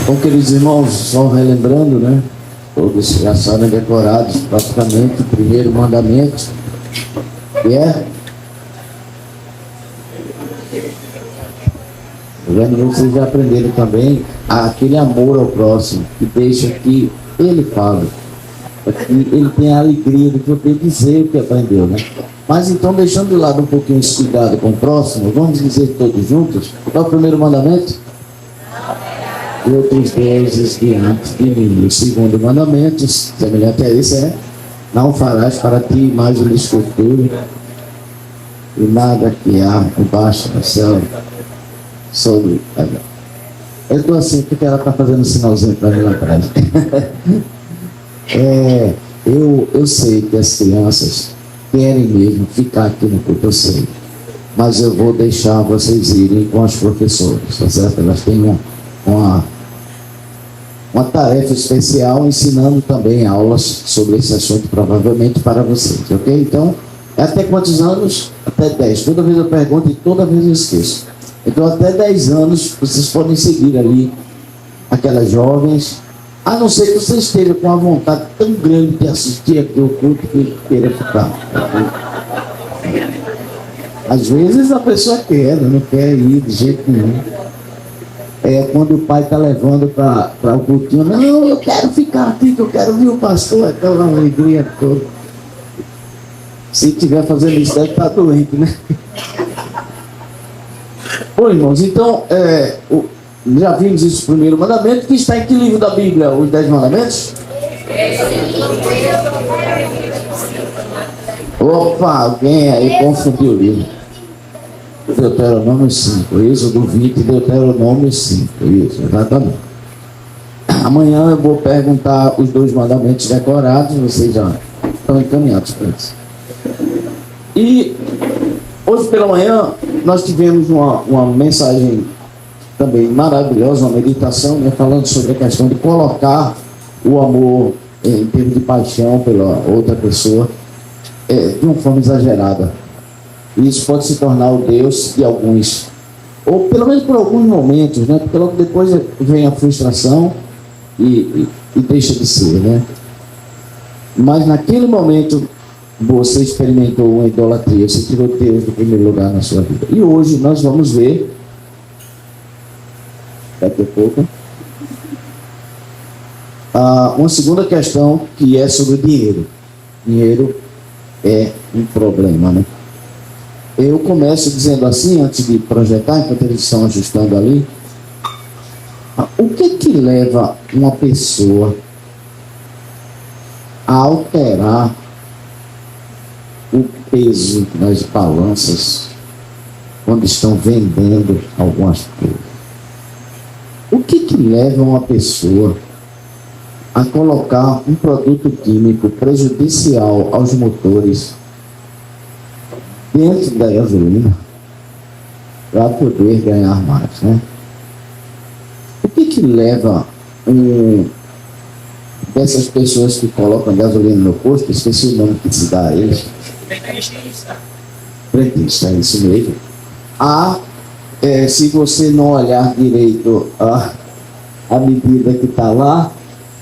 Bom, queridos irmãos, só relembrando, né? Todos já sabem decorados praticamente o primeiro mandamento, que é... Vocês já aprenderam também aquele amor ao próximo, que deixa que ele fale, que ele tenha a alegria de poder dizer o que aprendeu, né? Mas então, deixando de lado um pouquinho esse cuidado com o próximo, vamos dizer todos juntos, qual é o primeiro mandamento? E outros deuses diante de mim. O segundo mandamento, semelhante a esse, é: não farás para ti mais uma escultura, e nada que há embaixo do céu, sobre. Eu estou assim porque ela está fazendo um sinalzinho para mim lá atrás. Eu sei que as crianças querem mesmo ficar aqui no culto, eu sei. Mas eu vou deixar vocês irem com as professoras, tá certo? Elas têm uma tarefa especial ensinando também aulas sobre esse assunto, provavelmente para vocês, ok? Então, até quantos anos? Até 10. Toda vez eu pergunto e toda vez eu esqueço. Então, até 10 anos, vocês podem seguir ali aquelas jovens, a não ser que você esteja com uma vontade tão grande de assistir aqui o culto que queira ficar. Às vezes a pessoa quer, não quer ir de jeito nenhum. Quando o pai está levando para o cultinho, não, eu quero ficar aqui, que eu quero ver o pastor, aquela alegria toda. Se estiver fazendo isso, deve estar doente, né? Bom, irmãos, então, já vimos esse primeiro mandamento, que está em que livro da Bíblia? Os 10 mandamentos? Opa, alguém aí confundiu o livro. Deuteronômio 5, Êxodo 20 e Deuteronômio 5, isso, exatamente. Amanhã eu vou perguntar os 2 mandamentos decorados, vocês já estão encaminhados para isso. E hoje pela manhã nós tivemos uma mensagem também maravilhosa, uma meditação, né, falando sobre a questão de colocar o amor em termos de paixão pela outra pessoa de uma forma exagerada. Isso pode se tornar o Deus de alguns, ou pelo menos por alguns momentos, né? Porque logo depois vem a frustração e deixa de ser, né? Mas naquele momento você experimentou uma idolatria, você tirou Deus do primeiro lugar na sua vida. E hoje nós vamos ver, daqui a pouco, uma segunda questão, que é sobre o dinheiro. Dinheiro é um problema, né? Eu começo dizendo assim, antes de projetar, enquanto eles estão ajustando ali, o que leva uma pessoa a alterar o peso das balanças quando estão vendendo algumas coisas? O que leva uma pessoa a colocar um produto químico prejudicial aos motores dentro da gasolina para poder ganhar mais, né? O que leva dessas pessoas que colocam gasolina no posto, esqueci o nome que se dá a eles, pretista, é isso mesmo, se você não olhar direito a medida que está lá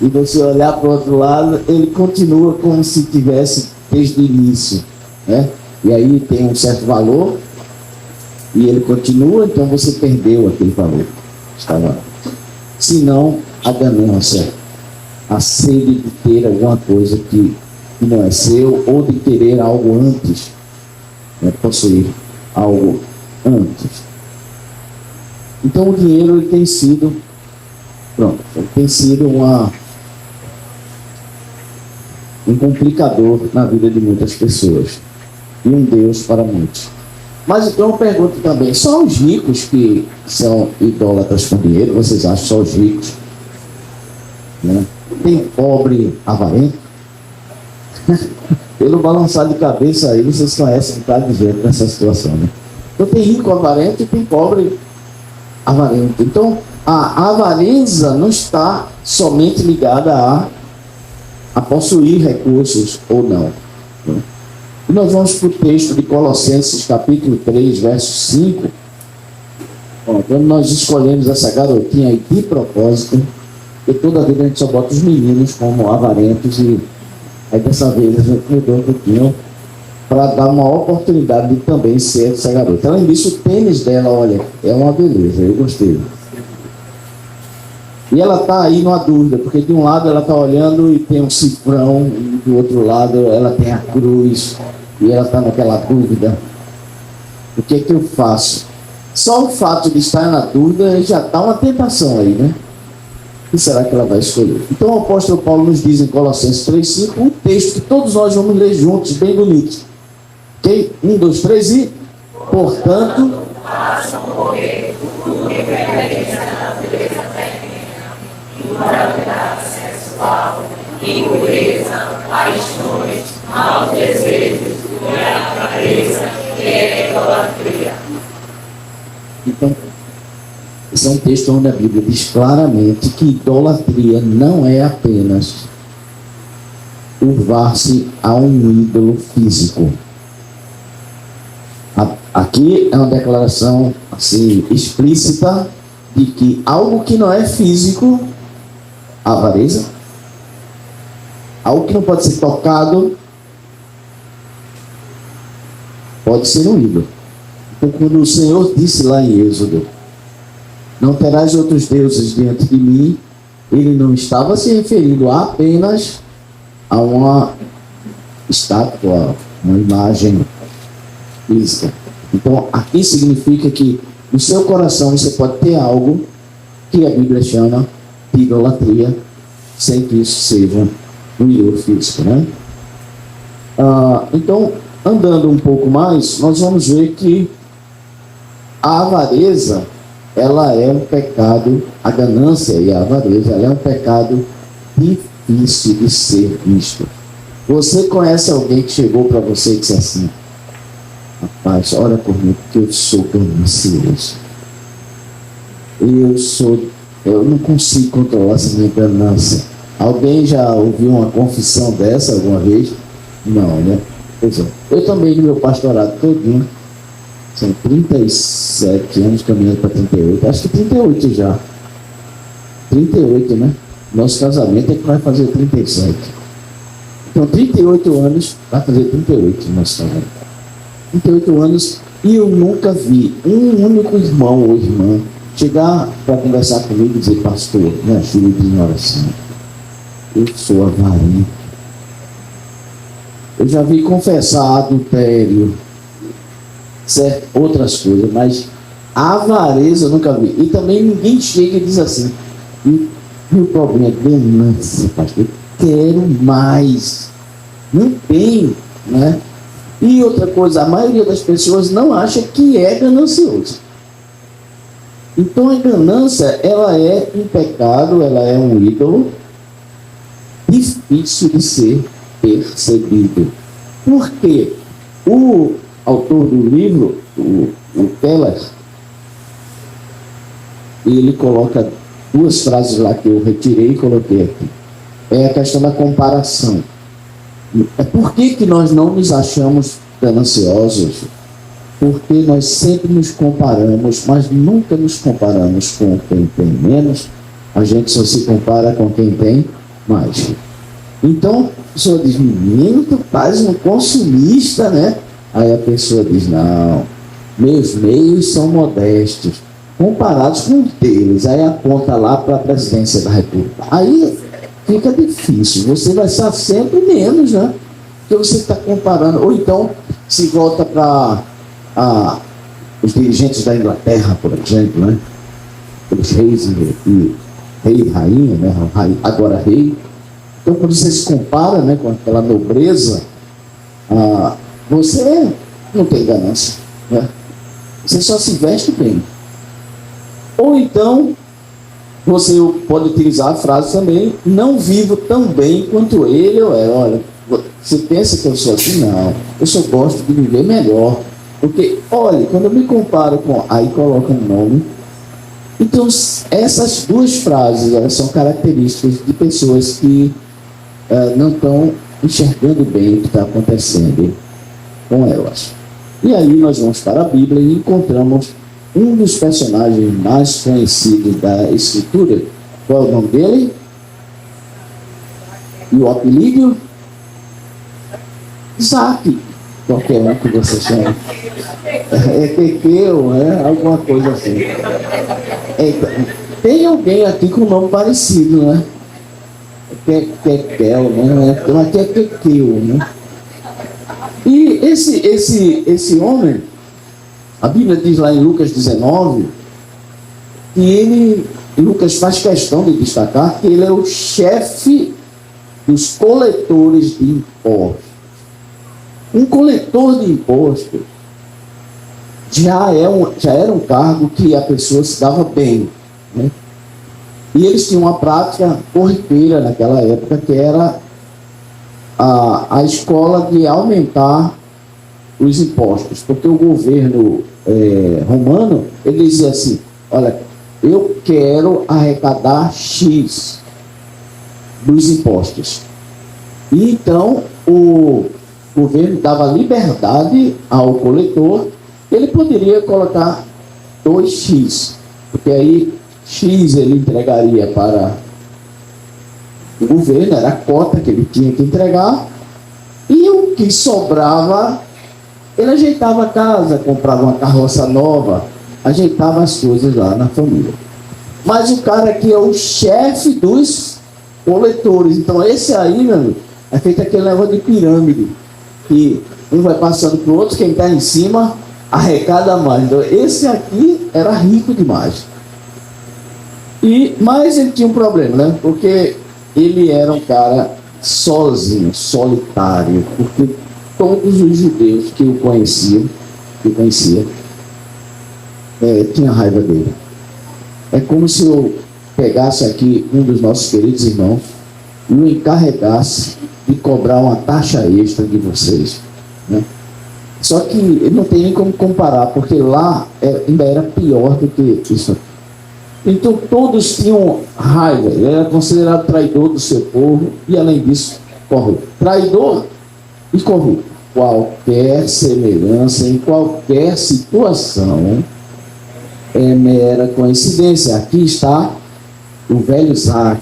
e você olhar para o outro lado, ele continua como se tivesse desde o início, né? E aí tem um certo valor e ele continua, então você perdeu aquele valor. Se não, a ganância, a sede de ter alguma coisa que não é seu, ou de querer algo antes, né, possuir algo antes. Então o dinheiro ele tem sido um complicador na vida de muitas pessoas e um Deus para muitos. Mas então eu pergunto também, só os ricos que são idólatras com dinheiro? Vocês acham só os ricos? Né? Tem pobre avarento? Pelo balançar de cabeça aí, vocês conhecem o que está dizendo nessa situação, né? Então tem rico avarento e tem pobre avarento. Então a avareza não está somente ligada a possuir recursos ou não, né? E nós vamos para o texto de Colossenses capítulo 3, verso 5, Bom, quando nós escolhemos essa garotinha aí de propósito, porque toda vida a gente só bota os meninos como avarentos, e aí dessa vez a gente mudou um pouquinho para dar uma oportunidade de também ser essa garota. Além disso, o tênis dela, olha, é uma beleza, eu gostei. E ela está aí numa dúvida, porque de um lado ela está olhando e tem um cifrão, e do outro lado ela tem a cruz, e ela está naquela dúvida. O que é que eu faço? Só o fato de estar na dúvida já dá uma tentação aí, né? O que será que ela vai escolher? Então o apóstolo Paulo nos diz em Colossenses 3,5 um texto que todos nós vamos ler juntos, bem bonito. Ok? 1, 2, 3 e... Portanto... impureza, paixões, maus desejos, avareza, idolatria. Então, esse é um texto onde a Bíblia diz claramente que idolatria não é apenas curvar-se a um ídolo físico. Aqui é uma declaração assim, explícita de que algo que não é físico, avareza, algo que não pode ser tocado, pode ser um ídolo. Então, quando o Senhor disse lá em Êxodo, não terás outros deuses diante de mim, ele não estava se referindo apenas a uma estátua, uma imagem física. Então, aqui significa que no seu coração você pode ter algo que a Bíblia chama de idolatria, sem que isso seja um ídolo físico, né? Então, andando um pouco mais, nós vamos ver que a avareza, ela é um pecado, a ganância e a avareza, ela é um pecado difícil de ser visto. Você conhece alguém que chegou para você e disse assim: rapaz, ora por mim, porque eu sou ganancioso. Eu não consigo controlar essa minha ganância. Alguém já ouviu uma confissão dessa alguma vez? Não, né? Pois é. Eu também, no meu pastorado todinho, são 37 anos, caminhando para 38, acho que 38 já. 38, né? Nosso casamento é que vai fazer 37. Então, 38 anos, vai fazer 38 nosso casamento. 38 anos, e eu nunca vi um único irmão ou irmã chegar para conversar comigo e dizer: pastor, me ajude em oração. Eu sou avarento. Eu já vi confessar adultério, certo? Outras coisas, mas avareza eu nunca vi. E também ninguém chega e diz assim: meu problema é ganância, pastor, eu quero mais. Não tem, né? E outra coisa, a maioria das pessoas não acha que é ganancioso. Então a ganância, ela é um pecado, ela é um ídolo difícil de ser percebido. Porque o autor do livro, o Keller, ele coloca duas frases lá que eu retirei e coloquei aqui. É a questão da comparação. Por que nós não nos achamos gananciosos? Porque nós sempre nos comparamos, mas nunca nos comparamos com quem tem menos. A gente só se compara com quem tem mais. Então, a pessoa diz: menino, tu faz um consumista, né? Aí a pessoa diz: não, meus meios são modestos, comparados com os deles. Aí aponta lá para a presidência da República. Aí fica difícil, você vai estar sempre menos, né? Porque você está comparando. Ou então, se volta para os dirigentes da Inglaterra, por exemplo, né? Os reis e rei e rainha, né? Agora rei. Então, quando você se compara, né, com aquela nobreza, você não tem ganância, né? Você só se veste bem. Ou então, você pode utilizar a frase também: não vivo tão bem quanto ele ou ela. Olha, você pensa que eu sou assim? Não, eu só gosto de viver melhor. Porque, olha, quando eu me comparo com... Aí coloca um nome. Então, essas duas frases, elas são características de pessoas que não estão enxergando bem o que está acontecendo com elas. E aí nós vamos para a Bíblia e encontramos um dos personagens mais conhecidos da escritura, qual é o nome dele? E o apelido? Isaac. Qualquer um que você chama. É Tequeu, alguma coisa assim. Tem alguém aqui com nome parecido, né? Tequel, né? Mas aqui é Tequeu, né? E esse homem, a Bíblia diz lá em Lucas 19, que Lucas faz questão de destacar que ele é o chefe dos coletores de impostos. Um coletor de impostos já era um cargo que a pessoa se dava bem, né? E eles tinham uma prática corriqueira naquela época, que era a escola de aumentar os impostos, porque o governo romano, ele dizia assim: olha, eu quero arrecadar X dos impostos. E então o governo dava liberdade ao coletor, ele poderia colocar 2x, porque aí X ele entregaria para o governo, era a cota que ele tinha que entregar, e o que sobrava, ele ajeitava a casa, comprava uma carroça nova, ajeitava as coisas lá na família. Mas o cara aqui é o chefe dos coletores, então esse aí, meu amigo, é feito aquele negócio de pirâmide, que um vai passando para o outro, quem está em cima arrecada mais. Então, esse aqui era rico demais. Mas ele tinha um problema, né? Porque ele era um cara sozinho, solitário, porque todos os judeus que o conheciam, tinha raiva dele. É como se eu pegasse aqui um dos nossos queridos irmãos e o encarregasse de cobrar uma taxa extra de vocês, né? Só que não tem nem como comparar, porque lá ainda era pior do que isso. Então todos tinham raiva, ele era considerado traidor do seu povo e, além disso, corrupto. Traidor e corrupto. Qualquer semelhança em qualquer situação é mera coincidência. Aqui está o velho Isaac.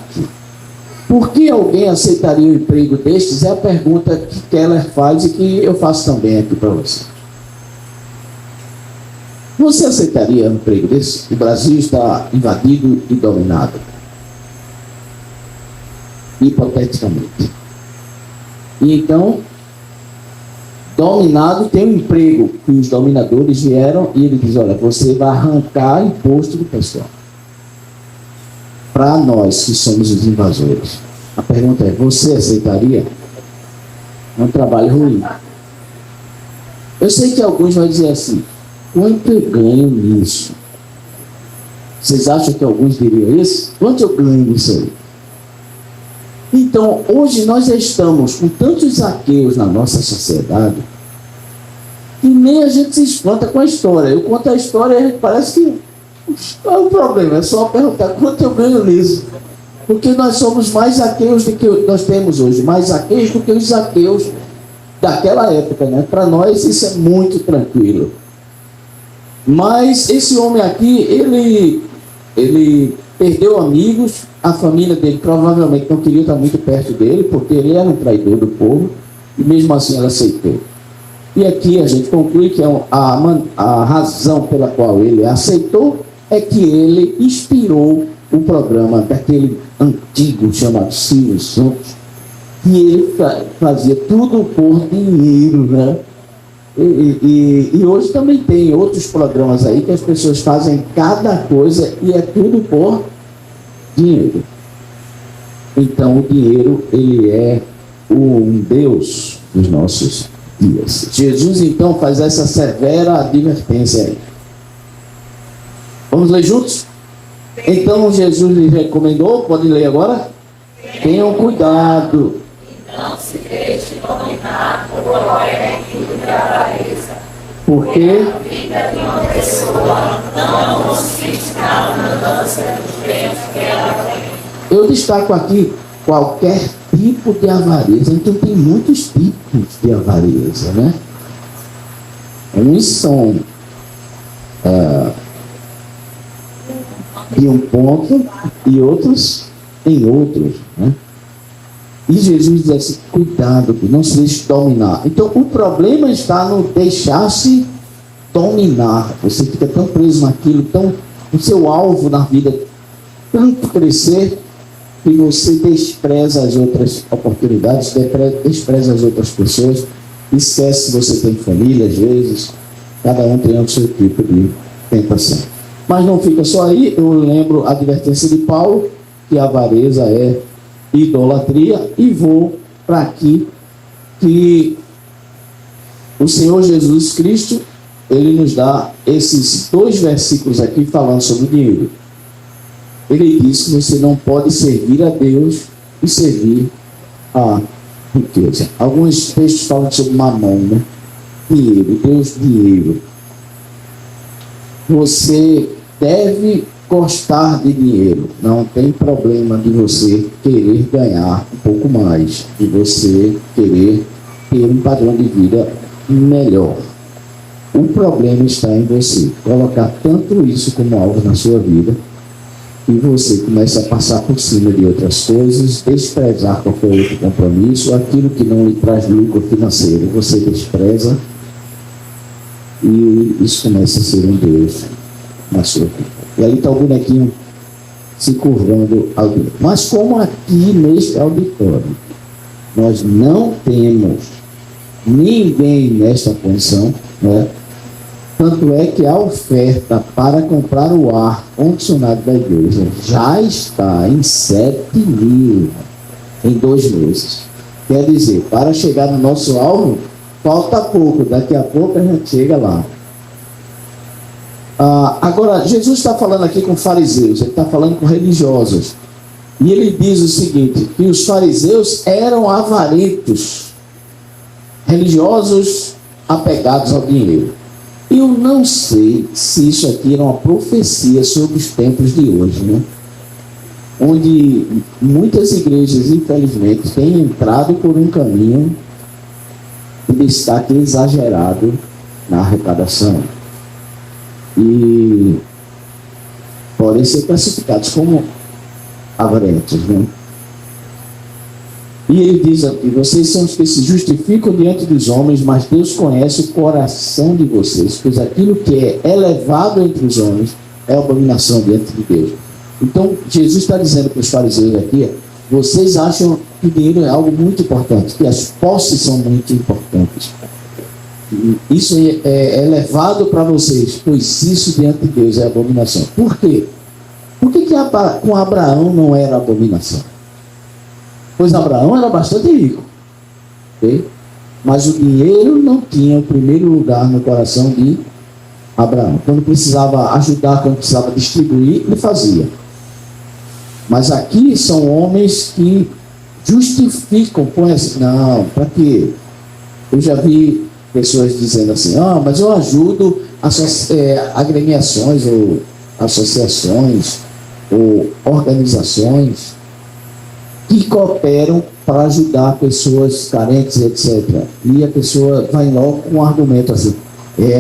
Por que alguém aceitaria um emprego destes? É a pergunta que Keller faz e que eu faço também aqui para você. Você aceitaria um emprego desse? O Brasil está invadido e dominado. Hipoteticamente. E então, dominado tem um emprego que os dominadores vieram e ele diz: olha, você vai arrancar imposto do pessoal. Para nós que somos os invasores, a pergunta é: você aceitaria? É um trabalho ruim. Eu sei que alguns vão dizer assim: quanto eu ganho nisso? Vocês acham que alguns diriam isso? Quanto eu ganho nisso aí? Então, hoje nós já estamos com tantos Zaqueus na nossa sociedade que nem a gente se espanta com a história. Eu conto a história e parece que qual é o problema? É só perguntar quanto eu ganho nisso. Porque nós somos mais Zaqueus do que nós temos hoje, mais Zaqueus do que os Zaqueus daquela época, né? Para nós isso é muito tranquilo. Mas esse homem aqui, ele perdeu amigos, a família dele provavelmente não queria estar muito perto dele, porque ele era um traidor do povo, e mesmo assim ela aceitou. E aqui a gente conclui que a razão pela qual ele aceitou é que ele inspirou o programa daquele antigo chamado Silvio Santos, que ele fazia tudo por dinheiro, né? E hoje também tem outros programas aí que as pessoas fazem cada coisa e é tudo por dinheiro. Então o dinheiro, ele é um Deus dos nossos dias. Jesus então faz essa severa advertência aí. Vamos ler juntos? Então Jesus lhe recomendou, pode ler agora? Tenham cuidado. Não se deixe dominar por qualquer tipo de avareza. Porque A vida de uma pessoa não consiste na mudança dos bens que ela tem. eu destaco aqui qualquer tipo de avareza. Então tem muitos tipos de avareza, né? Uns são em um ponto e outros em outros, né? E Jesus diz assim: cuidado, não se deixe dominar. Então o problema está no deixar-se dominar. Você fica tão preso naquilo, tão o seu alvo na vida tanto crescer, que você despreza as outras oportunidades, despreza as outras pessoas, esquece que você tem família. Às vezes cada um tem o seu tipo de tentação. Mas não fica só aí. Eu lembro a advertência de Paulo, que a avareza é idolatria, e vou para aqui, que o Senhor Jesus Cristo, ele nos dá esses 2 versículos aqui falando sobre o dinheiro. Ele diz que você não pode servir a Deus e servir a riqueza. Alguns textos falam sobre mamão, né? Dinheiro, Deus, dinheiro. Você deve gostar de dinheiro. Não tem problema de você querer ganhar um pouco mais, de você querer ter um padrão de vida melhor. O problema está em você colocar tanto isso como algo na sua vida, e você começa a passar por cima de outras coisas, desprezar qualquer outro compromisso, aquilo que não lhe traz lucro financeiro, você despreza, e isso começa a ser um Deus na sua vida. E aí está o bonequinho se curvando ao Deus. Mas como aqui neste auditório nós não temos ninguém nesta condição, né? Tanto é que a oferta para comprar o ar condicionado da igreja já está em 7.000 em 2 meses. Quer dizer, para chegar no nosso alvo, falta pouco, daqui a pouco a gente chega lá. Agora, Jesus está falando aqui com fariseus, ele está falando com religiosos. E ele diz o seguinte, que os fariseus eram avarentos, religiosos apegados ao dinheiro. Eu não sei se isso aqui era uma profecia sobre os tempos de hoje, né? Onde muitas igrejas, infelizmente, têm entrado por um caminho de destaque exagerado na arrecadação. E podem ser classificados como avarentos, né? E ele diz aqui: vocês são os que se justificam diante dos homens, mas Deus conhece o coração de vocês, pois aquilo que é elevado entre os homens é abominação diante de Deus. Então Jesus está dizendo para os fariseus aqui: vocês acham que o dinheiro é algo muito importante, que as posses são muito importantes. Isso é elevado para vocês, pois isso diante de Deus é abominação. Por quê? Por que com Abraão não era abominação? Pois Abraão era bastante rico, okay? Mas o dinheiro não tinha o primeiro lugar no coração de Abraão. Quando precisava ajudar, quando precisava distribuir, ele fazia. Mas aqui são homens que justificam, põe assim: não, para quê? Eu já vi pessoas dizendo assim: mas eu ajudo agremiações ou associações ou organizações que cooperam para ajudar pessoas carentes, etc. E a pessoa vai logo com um argumento assim: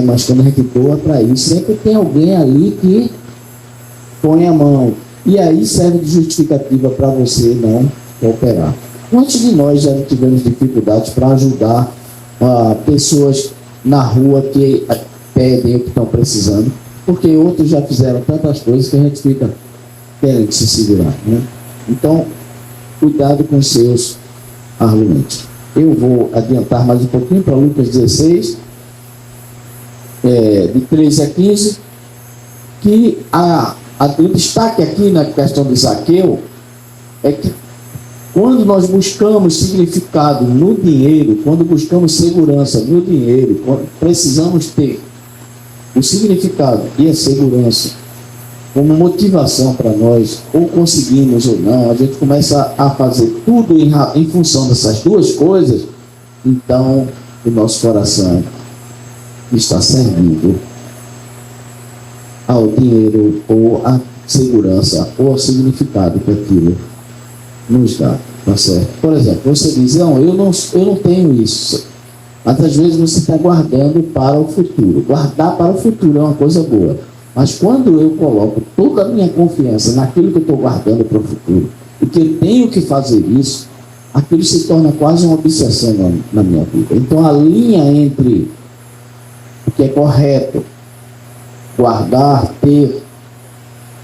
mas quando a gente doa para isso, sempre tem alguém ali que põe a mão. E aí serve de justificativa para você não cooperar. Quantos de nós já tivemos dificuldades para ajudar pessoas na rua que pedem o que estão precisando? Porque outros já fizeram tantas coisas que a gente fica querendo se segurar, né? Então, cuidado com seus argumentos. Eu vou adiantar mais um pouquinho para Lucas 16, de 13 a 15, que o destaque aqui na questão de Zaqueu é que quando nós buscamos significado no dinheiro, quando buscamos segurança no dinheiro, quando precisamos ter o significado e a segurança como motivação para nós, ou conseguimos ou não, a gente começa a fazer tudo em função dessas duas coisas, então o nosso coração está servindo ao dinheiro, ou à segurança, ou ao significado que aquilo nos dá, tá certo? Por exemplo, você diz: não, eu não tenho isso. Mas às vezes você está guardando para o futuro. Guardar para o futuro é uma coisa boa. Mas quando eu coloco toda a minha confiança naquilo que eu estou guardando para o futuro, e que eu tenho que fazer isso, aquilo se torna quase uma obsessão na minha vida. Então a linha entre o que é correto, guardar, ter,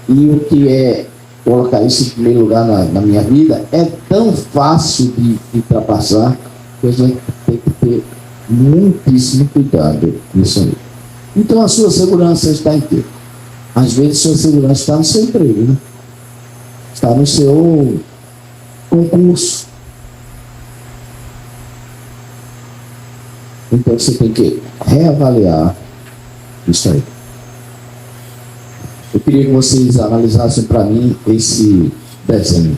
e o que é colocar isso em primeiro lugar na minha vida, é tão fácil de ultrapassar, que a gente tem que ter muitíssimo cuidado nisso aí. Então a sua segurança está em quê? Às vezes sua segurança está no seu emprego, né? Está no seu concurso. Então você tem que reavaliar isso aí. Eu queria que vocês analisassem para mim esse desenho.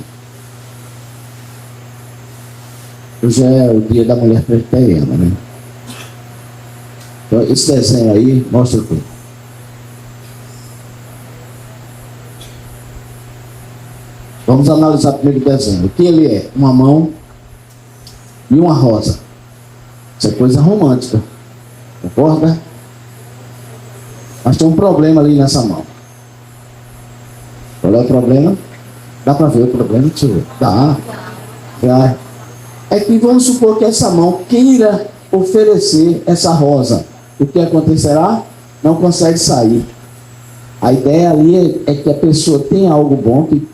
Hoje é o dia da mulher presbiteriana, né? Então esse desenho aí mostra tudo. Vamos analisar primeiro o desenho. O que ele é? Uma mão e uma rosa. Isso é coisa romântica. Concorda? Mas tem um problema ali nessa mão. Qual é o problema? Dá para ver o problema? Deixa eu ver. Dá. É que vamos supor que essa mão queira oferecer essa rosa. O que acontecerá? Não consegue sair. A ideia ali é que a pessoa tem algo bom que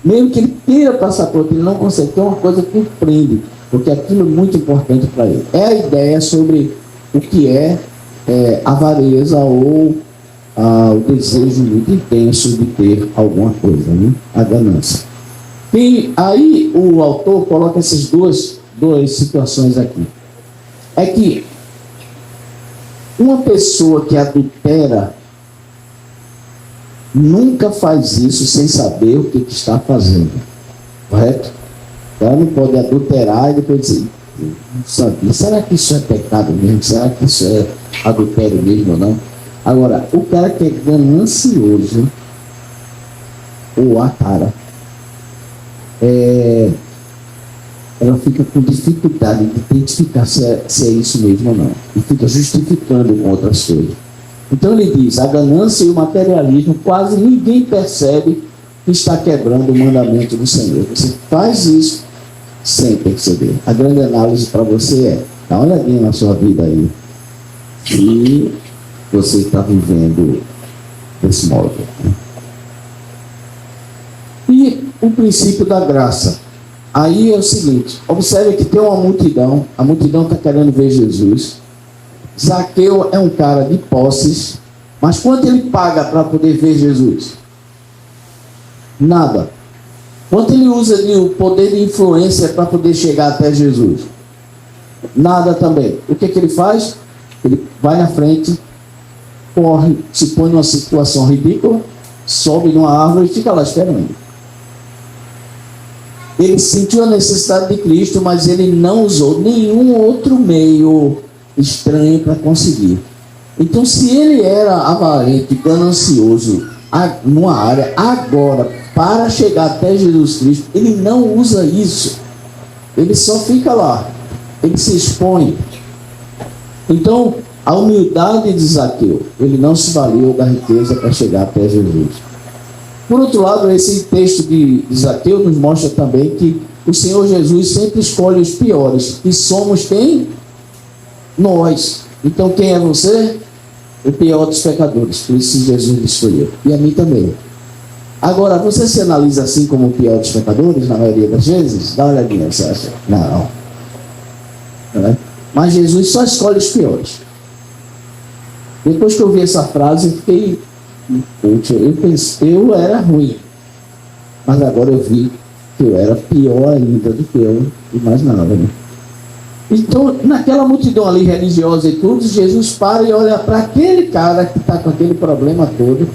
mesmo que ele queira passar por aquilo, ele não consegue. Tem uma coisa que o prende, porque aquilo é muito importante para ele. É a ideia sobre o que é avareza ou o desejo muito intenso de ter alguma coisa, né? A ganância. E aí o autor coloca essas duas situações aqui. É que uma pessoa que adultera nunca faz isso sem saber o que está fazendo, correto? Ela não pode adulterar e depois dizer, não sabia, será que isso é pecado mesmo? Será que isso é adultério mesmo ou não? Agora, o cara que é ganancioso, ou a cara, ela fica com dificuldade de identificar se é isso mesmo ou não, e fica justificando com outras coisas. Então ele diz, a ganância e o materialismo, quase ninguém percebe que está quebrando o mandamento do Senhor. Você faz isso sem perceber. A grande análise para você é, dá uma olhadinha na sua vida aí, e você está vivendo desse modo, né? E o princípio da graça. Aí é o seguinte, observe que tem uma multidão, a multidão está querendo ver Jesus. Zaqueu é um cara de posses, mas quanto ele paga para poder ver Jesus? Nada. Quanto ele usa de o poder de influência para poder chegar até Jesus? Nada também. O que ele faz? Ele vai na frente, corre, se põe numa situação ridícula, sobe numa árvore e fica lá esperando. Ele sentiu a necessidade de Cristo, mas ele não usou nenhum outro meio estranho para conseguir. Então, se ele era avarento, ganancioso numa área, agora, para chegar até Jesus Cristo, ele não usa isso. Ele só fica lá. Ele se expõe. Então, a humildade de Zaqueu, ele não se valeu da riqueza para chegar até Jesus. Por outro lado, esse texto de Zaqueu nos mostra também que o Senhor Jesus sempre escolhe os piores. E somos quem? Nós. Então quem é você? O pior dos pecadores. Por isso Jesus escolheu. E a mim também. Agora, você se analisa assim como o pior dos pecadores, na maioria das vezes? Dá uma olhadinha, você acha? Não. Mas Jesus só escolhe os piores. Depois que eu vi essa frase, eu fiquei... Eu pensei, eu era ruim. Mas agora eu vi que eu era pior ainda do que eu imaginava, né? Então, naquela multidão ali religiosa e tudo, Jesus para e olha para aquele cara que está com aquele problema todo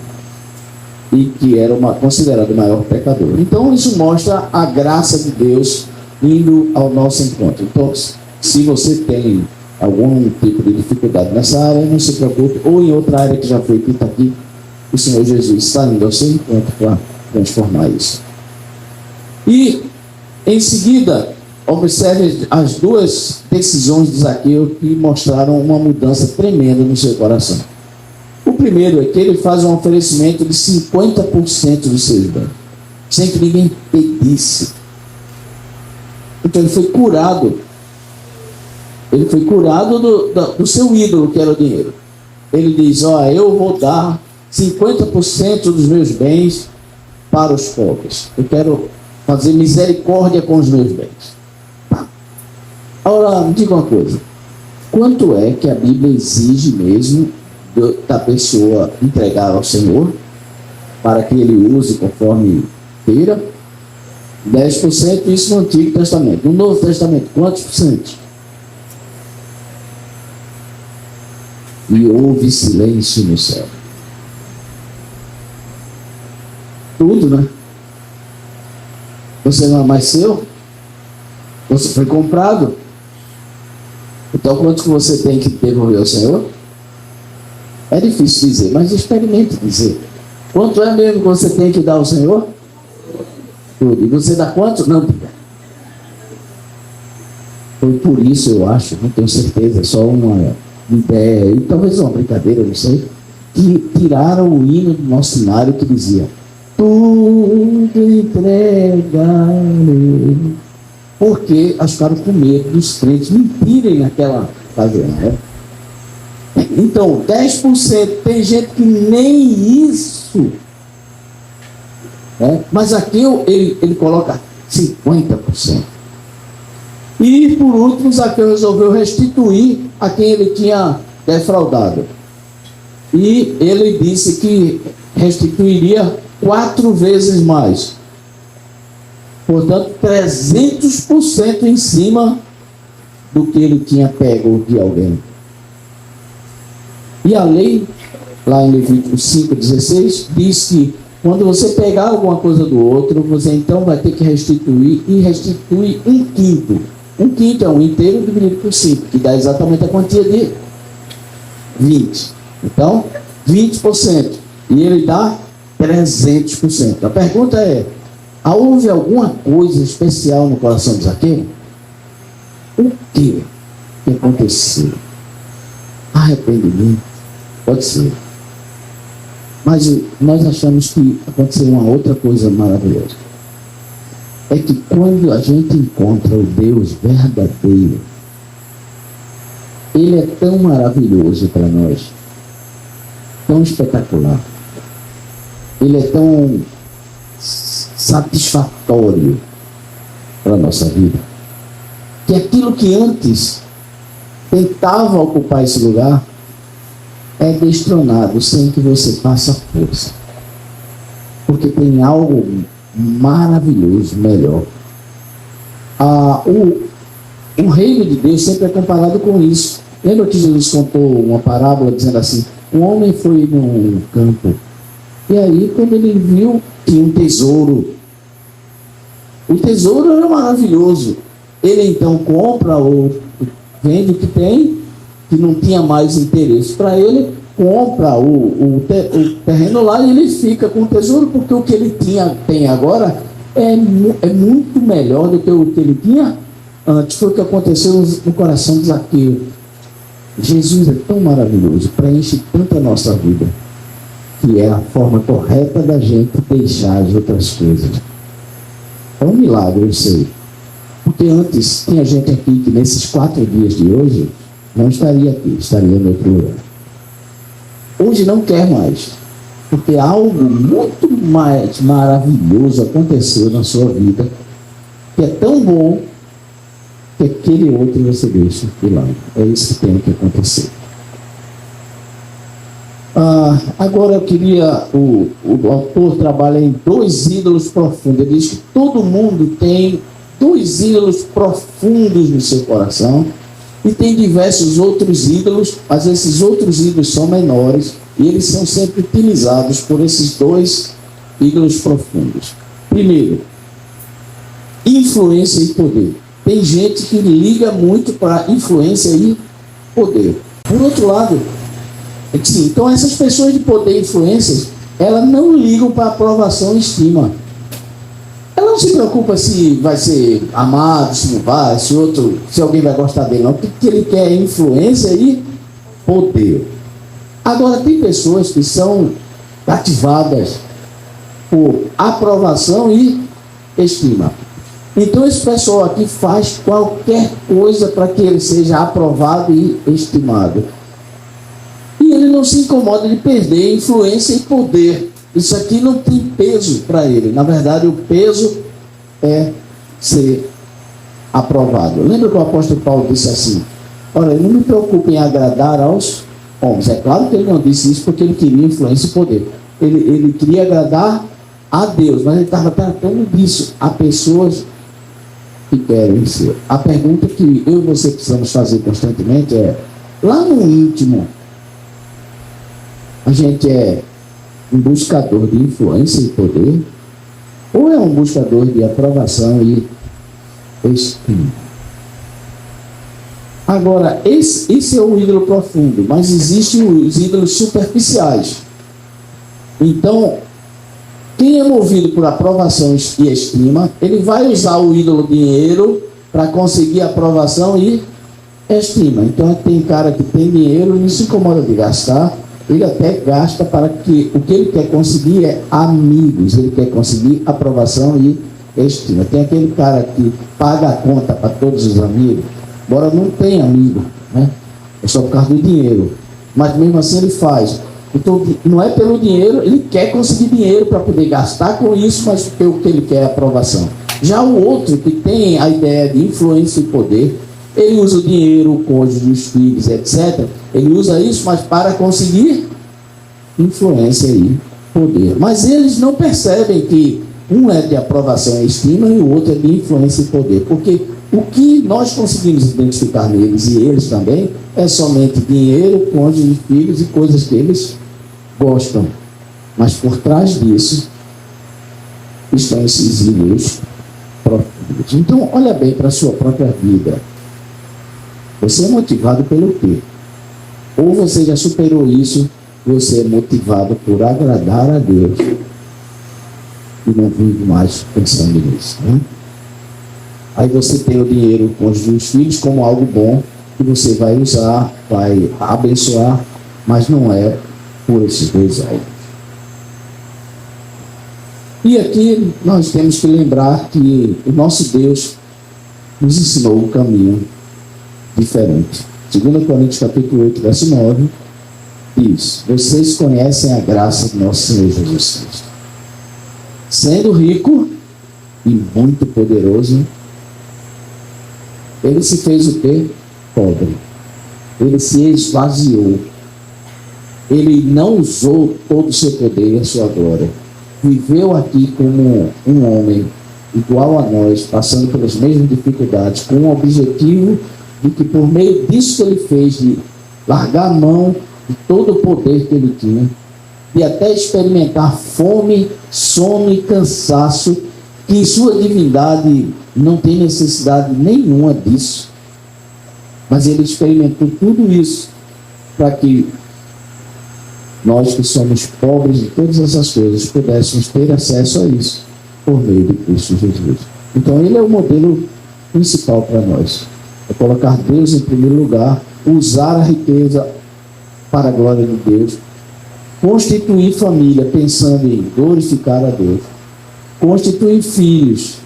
e que era considerado o maior pecador. Então, isso mostra a graça de Deus indo ao nosso encontro. Então, se você tem algum tipo de dificuldade nessa área, não se preocupe, ou em outra área que já foi dita aqui, o Senhor Jesus está indo ao seu encontro para transformar isso. E, em seguida, observe as duas decisões de Zaqueu que mostraram uma mudança tremenda no seu coração. O primeiro é que ele faz um oferecimento de 50% dos seus bens, sem que ninguém pedisse. Então ele foi curado. Ele foi curado do seu ídolo, que era o dinheiro. Ele diz: eu vou dar 50% dos meus bens para os pobres. Eu quero fazer misericórdia com os meus bens. Agora, me diga uma coisa. Quanto é que a Bíblia exige mesmo da pessoa entregar ao Senhor, para que ele use conforme queira? 10%, isso no Antigo Testamento. No Novo Testamento, quantos por cento? E houve silêncio no céu. Tudo, né? Você não é mais seu? Você foi comprado? Então, quanto que você tem que devolver ao Senhor? É difícil dizer, mas experimente dizer. Quanto é mesmo que você tem que dar ao Senhor? Tudo. E você dá quanto? Não. Foi por isso, eu acho, não tenho certeza, só uma ideia, e talvez uma brincadeira, não sei, que tiraram o hino do nosso cenário que dizia: tudo entregarei. Porque acharam com medo dos crentes mentirem naquela ocasião, né? Então, 10%, tem gente que nem isso, né? Mas aqui ele coloca 50%. E por último, Zaqueu resolveu restituir a quem ele tinha defraudado. E ele disse que restituiria 4 vezes mais. Portanto, 300% em cima do que ele tinha pego de alguém. E a lei, lá em Levítico 5,16, diz que quando você pegar alguma coisa do outro, você então vai ter que restituir, e restitui 1/5. 1/5 é 1 inteiro dividido por 5, que dá exatamente a quantia de 20. Então, 20%. E ele dá 300%. A pergunta é: houve alguma coisa especial no coração de Zaqueu? O que aconteceu? Arrependimento? Pode ser. Mas nós achamos que aconteceu uma outra coisa maravilhosa. É que quando a gente encontra o Deus verdadeiro, Ele é tão maravilhoso para nós, tão espetacular, Ele é tão satisfatório para a nossa vida, que aquilo que antes tentava ocupar esse lugar é destronado sem que você faça força, porque tem algo maravilhoso, melhor. O reino de Deus sempre é comparado com isso. Lembra que Jesus contou uma parábola dizendo assim: um homem foi num campo, e aí quando ele viu, tinha um tesouro. O tesouro era maravilhoso. Ele então compra ou vende o que tem, que não tinha mais interesse para ele, compra o terreno lá e ele fica com o tesouro, porque o que ele tem agora é muito melhor do que o que ele tinha antes. Foi o que aconteceu no coração de Zaqueu. Jesus é tão maravilhoso, preenche tanto a nossa vida, que é a forma correta da gente deixar as outras coisas. É um milagre, eu sei. Porque antes tinha gente aqui que nesses 4 dias de hoje não estaria aqui, estaria no outro lugar. Hoje não quer mais, porque algo muito mais maravilhoso aconteceu na sua vida, que é tão bom, que aquele outro você deixa de lado. É isso que tem que acontecer. Agora eu queria, o autor trabalha em 2 ídolos profundos. Ele diz que todo mundo tem 2 ídolos profundos no seu coração, e tem diversos outros ídolos, mas esses outros ídolos são menores, e eles são sempre utilizados por esses 2 ídolos profundos. Primeiro, influência e poder. Tem gente que liga muito para influência e poder. Por outro lado, sim, então essas pessoas de poder e influência, elas não ligam para aprovação e estima. Ela não se preocupa se vai ser amado, se não vai, se alguém vai gostar dele, não. O que ele quer é influência e poder. Agora, tem pessoas que são cativadas por aprovação e estima. Então, esse pessoal aqui faz qualquer coisa para que ele seja aprovado e estimado. E ele não se incomoda de perder influência e poder. Isso aqui não tem peso para ele. Na verdade, o peso é ser aprovado. Lembra que o apóstolo Paulo disse assim: olha, eu não me preocupo em agradar aos homens. É claro que ele não disse isso porque ele queria influência e poder. Ele queria agradar a Deus, mas ele estava tratando disso a pessoas que querem ser. A pergunta que eu e você precisamos fazer constantemente é: lá no íntimo, a gente é um buscador de influência e poder, ou é um buscador de aprovação e estima? Agora, esse é o ídolo profundo, mas existem os ídolos superficiais. Então, quem é movido por aprovação e estima, ele vai usar o ídolo dinheiro para conseguir aprovação e estima. Então, tem cara que tem dinheiro e não se incomoda de gastar. Ele até gasta para que o que ele quer conseguir é amigos, ele quer conseguir aprovação e estima. Tem aquele cara que paga a conta para todos os amigos, embora não tenha amigo, né? É só por causa do dinheiro, mas mesmo assim ele faz. Então não é pelo dinheiro, ele quer conseguir dinheiro para poder gastar com isso, mas pelo que ele quer é aprovação. Já o outro que tem a ideia de influência e poder, ele usa o dinheiro, o cônjuge, os filhos, etc. Ele usa isso, mas para conseguir influência e poder. Mas eles não percebem que um é de aprovação e estima e o outro é de influência e poder. Porque o que nós conseguimos identificar neles e eles também é somente dinheiro, cônjuge, filhos e coisas que eles gostam. Mas por trás disso estão esses ídolos profundos. Então, olha bem para a sua própria vida. Você é motivado pelo quê? Ou você já superou isso, você é motivado por agradar a Deus e não vive mais pensando nisso, né? Aí você tem o dinheiro com os filhos como algo bom que você vai usar, vai abençoar, mas não é por esses dois alvos. E aqui nós temos que lembrar que o nosso Deus nos ensinou um caminho diferente. 2 Coríntios capítulo 8, verso 9, diz: vocês conhecem a graça do nosso Senhor Jesus Cristo. Sendo rico e muito poderoso, ele se fez o quê? Pobre. Ele se esvaziou. Ele não usou todo o seu poder e a sua glória. Viveu aqui como um homem igual a nós, passando pelas mesmas dificuldades, com o objetivo de que por meio disso que ele fez, de largar a mão de todo o poder que ele tinha, de até experimentar fome, sono e cansaço, que em sua divindade não tem necessidade nenhuma disso. Mas ele experimentou tudo isso para que nós que somos pobres de todas essas coisas pudéssemos ter acesso a isso por meio de Cristo Jesus. Então ele é o modelo principal para nós. É colocar Deus em primeiro lugar, usar a riqueza para a glória de Deus, constituir família pensando em glorificar a Deus, constituir filhos,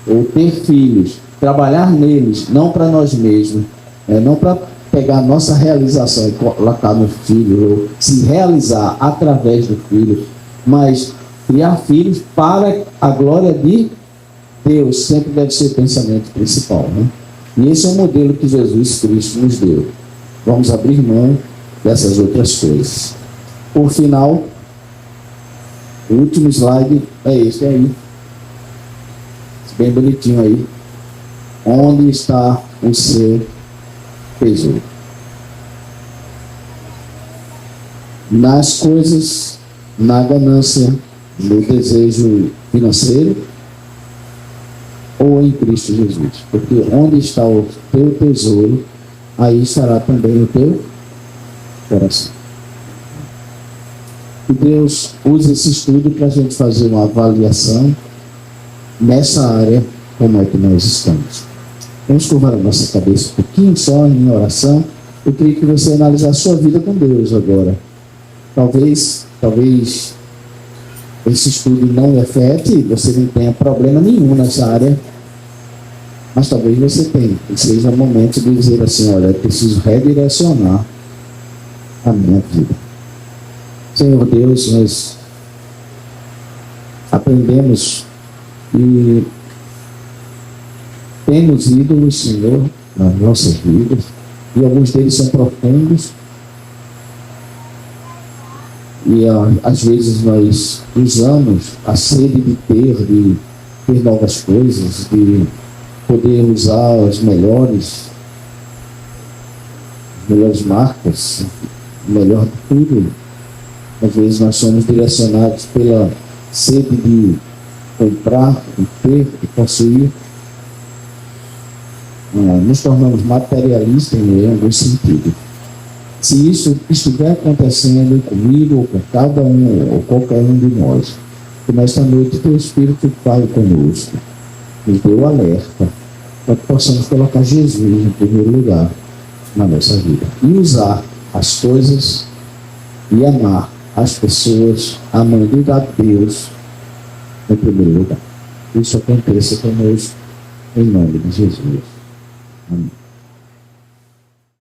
ou ter filhos, trabalhar neles, não para nós mesmos, não para pegar a nossa realização e colocar no filho, ou se realizar através do filho, mas criar filhos para a glória de Deus, sempre deve ser o pensamento principal, né? E esse é o modelo que Jesus Cristo nos deu. Vamos abrir mão dessas outras coisas. Por final, o último slide é este aí. Bem bonitinho aí. Onde está o seu tesouro? Nas coisas, na ganância, no desejo financeiro, ou em Cristo Jesus? Porque onde está o teu tesouro, aí estará também o teu coração. Que Deus use esse estudo para a gente fazer uma avaliação nessa área, como é que nós estamos. Vamos curvar a nossa cabeça um pouquinho só em oração. Eu queria que você analisasse a sua vida com Deus agora. Talvez esse estudo não afete, você não tenha problema nenhum nessa área, mas talvez você tenha, e seja o momento de dizer assim, olha, eu preciso redirecionar a minha vida. Senhor Deus, nós aprendemos e temos ídolos, Senhor, nas nossas vidas, e alguns deles são profundos, e às vezes nós usamos a sede de ter novas coisas, de poder usar as melhores marcas, o melhor de tudo. Às vezes nós somos direcionados pela sede de comprar, de ter, de possuir. Nos tornamos materialistas em algum sentido. Se isso estiver acontecendo comigo ou com cada um ou qualquer um de nós, que nesta noite o Teu Espírito fale conosco, nos dê o alerta, para que possamos colocar Jesus em primeiro lugar na nossa vida e usar as coisas e amar as pessoas, amando a Deus em primeiro lugar. Isso aconteça conosco em nome de Jesus. Amém.